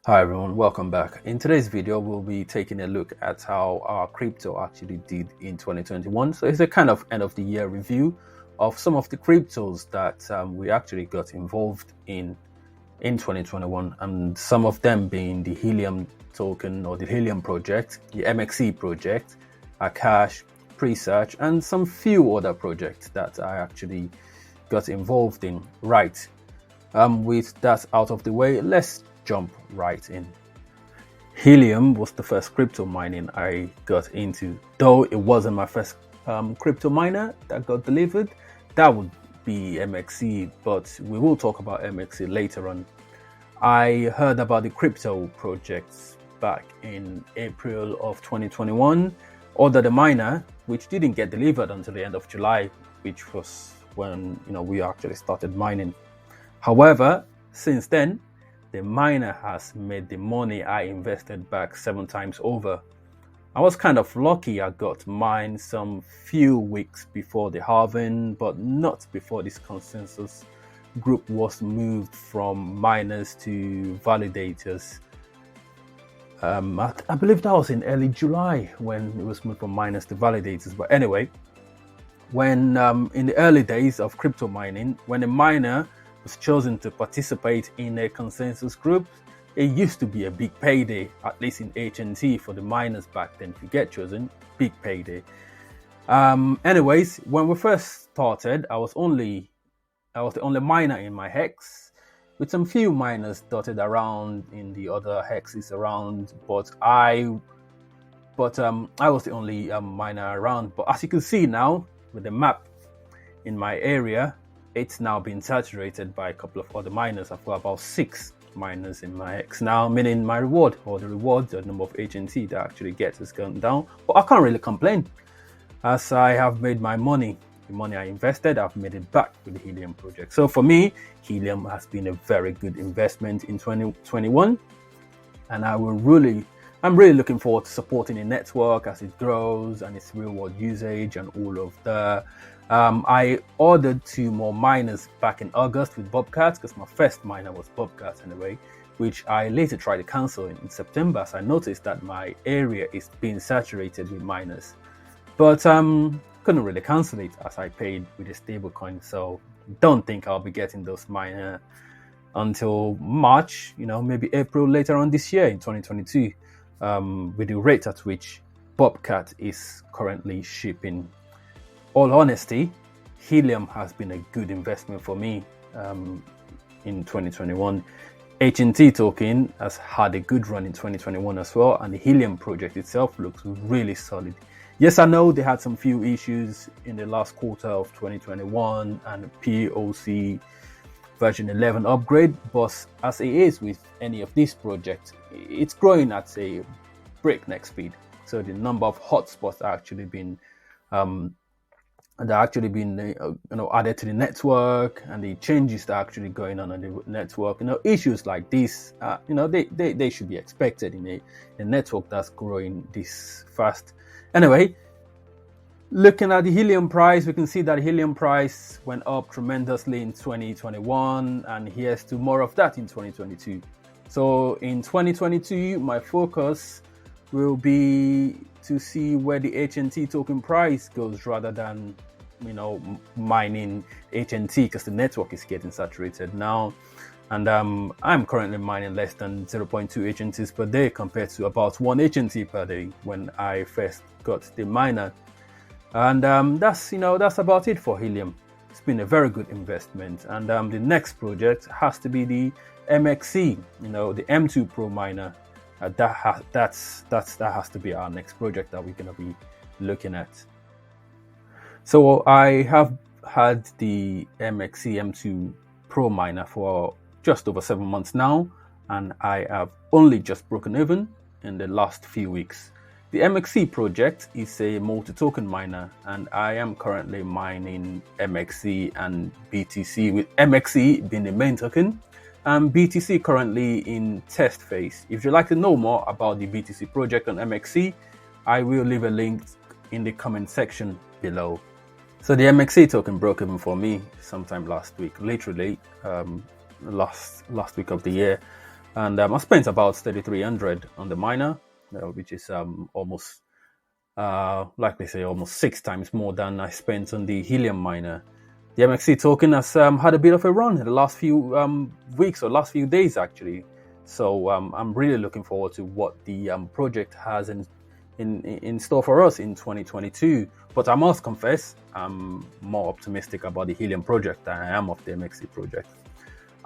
Hi everyone, welcome back. In today's video, we'll be taking a look at how our crypto actually did in 2021. So it's a kind of end of the year review of some of the cryptos that we actually got involved in 2021, and some of them being the Helium token or the Helium project, the MXC project, Akash, Presearch, and some few other projects that I actually got involved in. Right. With that out of the way, let's jump right in. Helium was the first crypto mining I got into, though it wasn't my first crypto miner that got delivered. That would be MXC, but we will talk about MXC later on. I heard about the crypto projects back in April of 2021, ordered a miner, which didn't get delivered until the end of July, which was when we actually started mining. However, since then, the miner has made the money I invested back 7 times over. I was kind of lucky I got mine some few weeks before the halving, but not before this consensus group was moved from miners to validators. I believe that was in early July when it was moved from miners to validators. But anyway, when in the early days of crypto mining, when a miner was chosen to participate in a consensus group, it used to be a big payday, at least in HNT for the miners back then. If you get chosen, big payday. Anyways, when we first started, I was the only miner in my hex, with some few miners dotted around in the other hexes around, but I was the only miner around. But as you can see now with the map in my area, it's now been saturated by a couple of other miners. I've got about 6 miners in my hex now, meaning my reward, or the number of HNT that I actually get, has gone down. But I can't really complain, as I have made my money. The money I invested, I've made it back with the Helium project. So for me, Helium has been a very good investment in 2021, and I'm really looking forward to supporting the network as it grows and its real world usage and all of that. I ordered 2 more miners back in August with Bobcat, because my first miner was Bobcat anyway, which I later tried to cancel in September, as I noticed that my area is being saturated with miners. But couldn't really cancel it as I paid with a stable coin. So don't think I'll be getting those miners until March, maybe April later on this year in 2022, with the rate at which Bobcat is currently shipping. All honesty, Helium has been a good investment for me in 2021. HNT token has had a good run in 2021 as well, and the Helium project itself looks really solid. Yes, I know they had some few issues in the last quarter of 2021 and POC version 11 upgrade, but as it is with any of these projects, it's growing at a breakneck speed. So the number of hotspots are actually been added to the network, and the changes that are actually going on the network. Issues like this, they should be expected in a network that's growing this fast. Anyway, looking at the Helium price, we can see that the Helium price went up tremendously in 2021, and here's to more of that in 2022. So in 2022, my focus will be to see where the HNT token price goes, rather than mining HNT, because the network is getting saturated now. And I'm currently mining less than 0.2 HNTs per day, compared to about 1 HNT per day when I first got the miner. And that's about it for Helium. It's been a very good investment. And the next project has to be the MXC, the M2 Pro miner. That has to be our next project that we're going to be looking at. So I have had the MXC M2 Pro miner for just over 7 months now, and I have only just broken even in the last few weeks. The MXC project is a multi-token miner, and I am currently mining MXC and BTC, with MXC being the main token, and BTC currently in test phase. If you'd like to know more about the BTC project on MXC, I will leave a link in the comment section below. So the MXC token broke even for me sometime last week, literally last week of the year. And I spent about 3,300 on the miner, which is almost, like we say, almost 6 times more than I spent on the Helium miner. The MXC token has had a bit of a run in the last few weeks, or last few days actually. So I'm really looking forward to what the project has in store for us in 2022. But I must confess, I'm more optimistic about the Helium project than I am of the MXC project,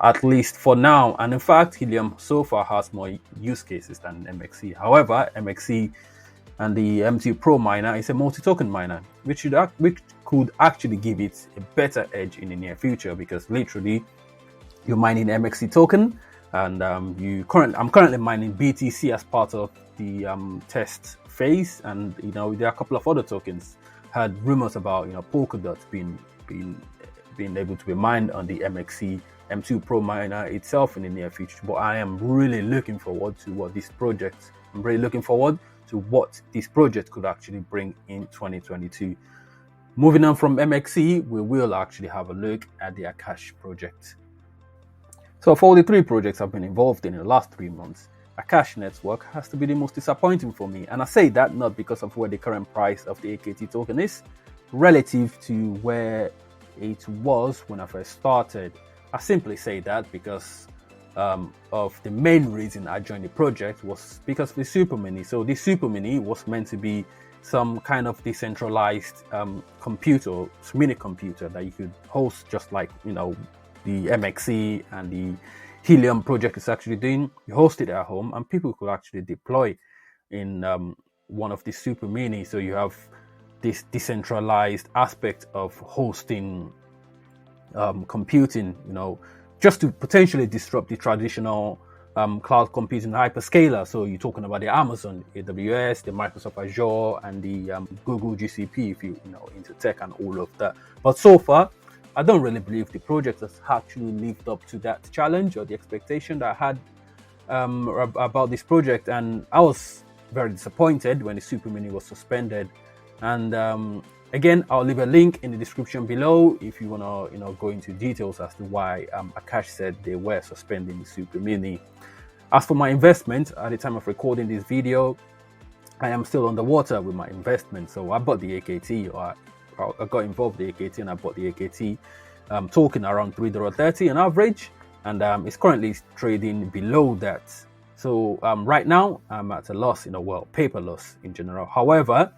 at least for now. And in fact, Helium so far has more use cases than MXC. However, MXC and the M2 Pro miner is a multi-token miner, which could actually give it a better edge in the near future, because literally you're mining MXC token, and I'm currently mining BTC as part of the test phase, and there are a couple of other tokens. Had rumors about Polkadot being able to be mined on the MXC M2 Pro miner itself in the near future. But I am really looking forward to what this project. I'm really looking forward to what this project could actually bring in 2022. Moving on from MXC, we will actually have a look at the Akash project. So for all the 3 projects I've been involved in the last 3 months, Akash network has to be the most disappointing for me. And I say that not because of where the current price of the AKT token is relative to where it was when I first started. I simply say that because of the main reason I joined the project was because of the Super Mini. So the Super Mini was meant to be some kind of decentralized computer, mini computer that you could host, just like the MXC and the Helium project is actually doing. You host it at home, and people could actually deploy in one of the Super Mini. So you have this decentralized aspect of hosting computing, just to potentially disrupt the traditional cloud computing hyperscaler. So you're talking about the Amazon AWS, the Microsoft Azure, and the Google GCP, if you into tech and all of that. But so far, I don't really believe the project has actually lived up to that challenge or the expectation that I had about this project, and I was very disappointed when the Super Mini was suspended. And again, I'll leave a link in the description below if you want to go into details as to why Akash said they were suspending the Super Mini. As for my investment, at the time of recording this video, I am still underwater with my investment. So I bought the AKT, or I got involved with the AKT, and I bought the AKT token around $3.30 on average, and it's currently trading below that. So right now I'm at a loss, paper loss in general. However,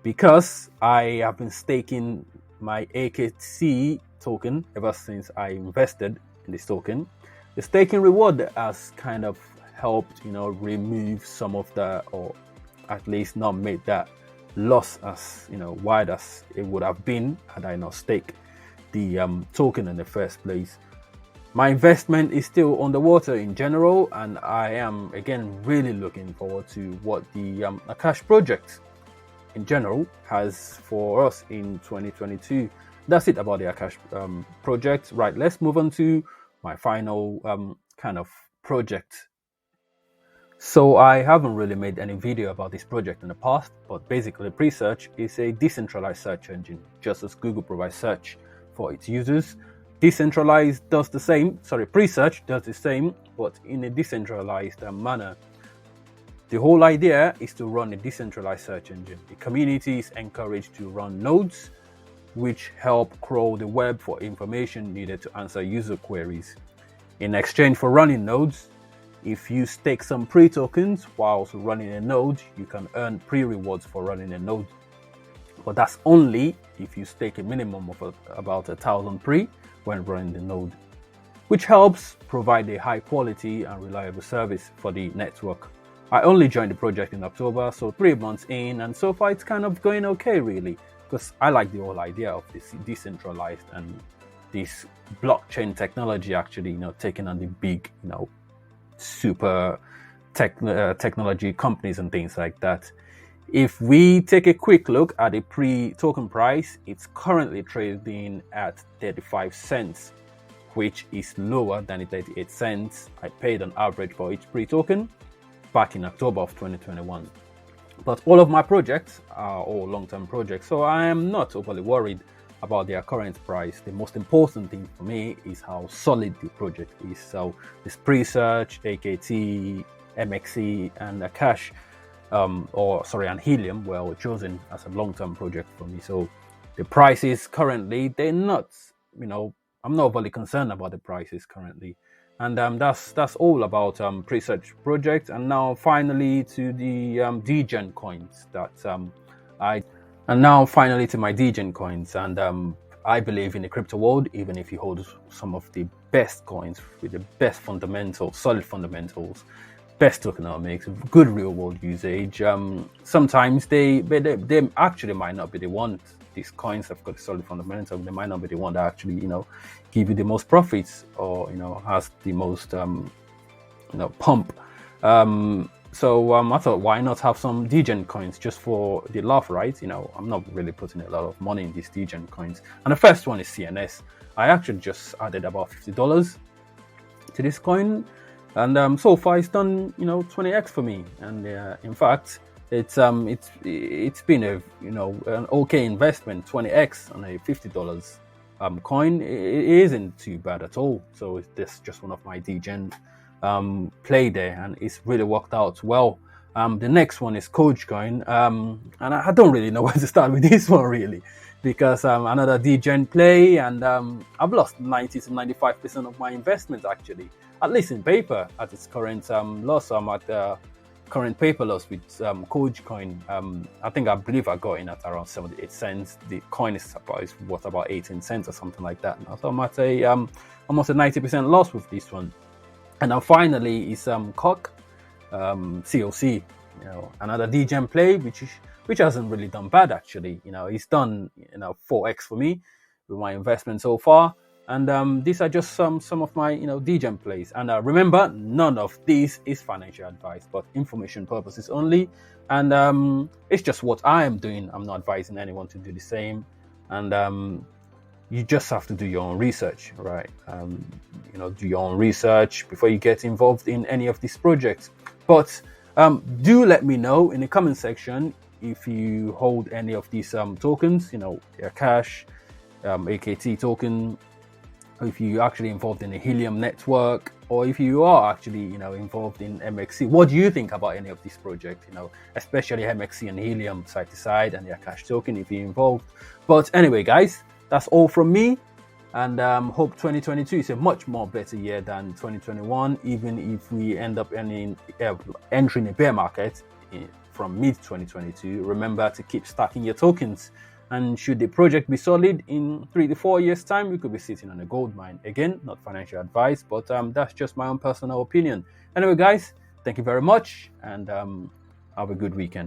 because I have been staking my AKT token ever since I invested in this token, the staking reward has kind of helped remove some of that, or at least not made that loss as wide as it would have been had I not staked the token in the first place. My investment is still underwater in general, and I am again really looking forward to what the Akash project in general has for us in 2022. That's it about the Akash project. Right, let's move on to my final kind of project. So I haven't really made any video about this project in the past, but basically Presearch is a decentralized search engine, just as Google provides search for its users. Presearch does the same, but in a decentralized manner. The whole idea is to run a decentralized search engine. The community is encouraged to run nodes, which help crawl the web for information needed to answer user queries. In exchange for running nodes, if you stake some pre-tokens whilst running a node, you can earn pre-rewards for running a node. But that's only if you stake a minimum of about 1,000 pre when running the node, which helps provide a high quality and reliable service for the network. I only joined the project in October, so 3 months in, and so far it's kind of going okay really, because I like the whole idea of this decentralized and this blockchain technology actually taking on the big super technology companies and things like that. If we take a quick look at the pre-token price, it's currently trading at 35 cents, which is lower than the 38 cents I paid on average for each pre-token back in October of 2021. But all of my projects are all long-term projects, so I am not overly worried about their current price. The most important thing for me is how solid the project is. So this Presearch, AKT, MXC, and Akash, and Helium were chosen as a long-term project for me. So the prices currently, they're not, I'm not overly concerned about the prices currently. And that's all about Presearch project. And now finally to the Degen coins that finally to my Degen coins. And I believe in the crypto world, even if you hold some of the best coins with the best fundamentals, solid fundamentals, best tokenomics, good real world usage, sometimes they actually might not be the one. These coins have got a solid fundamental. They might not be the one that actually, give you the most profits or, has the most, pump. So I thought, why not have some Degen coins just for the laugh, right? I'm not really putting a lot of money in these Degen coins. And the first one is CNS. I actually just added about $50 to this coin. And so far it's done, 20x for me. And in fact, it's been a an okay investment. 20x on a $50 coin, it isn't too bad at all. So it's just one of my Degen play there, and it's really worked out well. The next one is COC coin, and I don't really know where to start with this one really, because another Degen play, and I've lost 90 to 95% of my investment actually, at least in paper at its current loss. I'm at current paper loss with COC coin. I believe I got in at around 78 cents. The coin is worth about 18 cents or something like that now. So I'm at a almost a 90% loss with this one. And then finally is COC, COC, another Degen play which hasn't really done bad actually. It's done 4x for me with my investment so far. And these are just some of my Degen plays. And remember, none of this is financial advice, but information purposes only. And it's just what I am doing. I'm not advising anyone to do the same. And you just have to do your own research, right? Do your own research before you get involved in any of these projects. But do let me know in the comment section if you hold any of these tokens, the Akash, AKT token, or if you're actually involved in the Helium network, or if you are actually involved in MXC. What do you think about any of these projects, especially MXC and Helium side to side, and the Akash token if you're involved. But anyway guys, that's all from me, and hope 2022 is a much more better year than 2021, even if we end up entering a bear market from mid 2022. Remember to keep stacking your tokens, and should the project be solid in 3 to 4 years time, we could be sitting on a gold mine. Again, not financial advice, but that's just my own personal opinion. Anyway guys, thank you very much, and have a good weekend.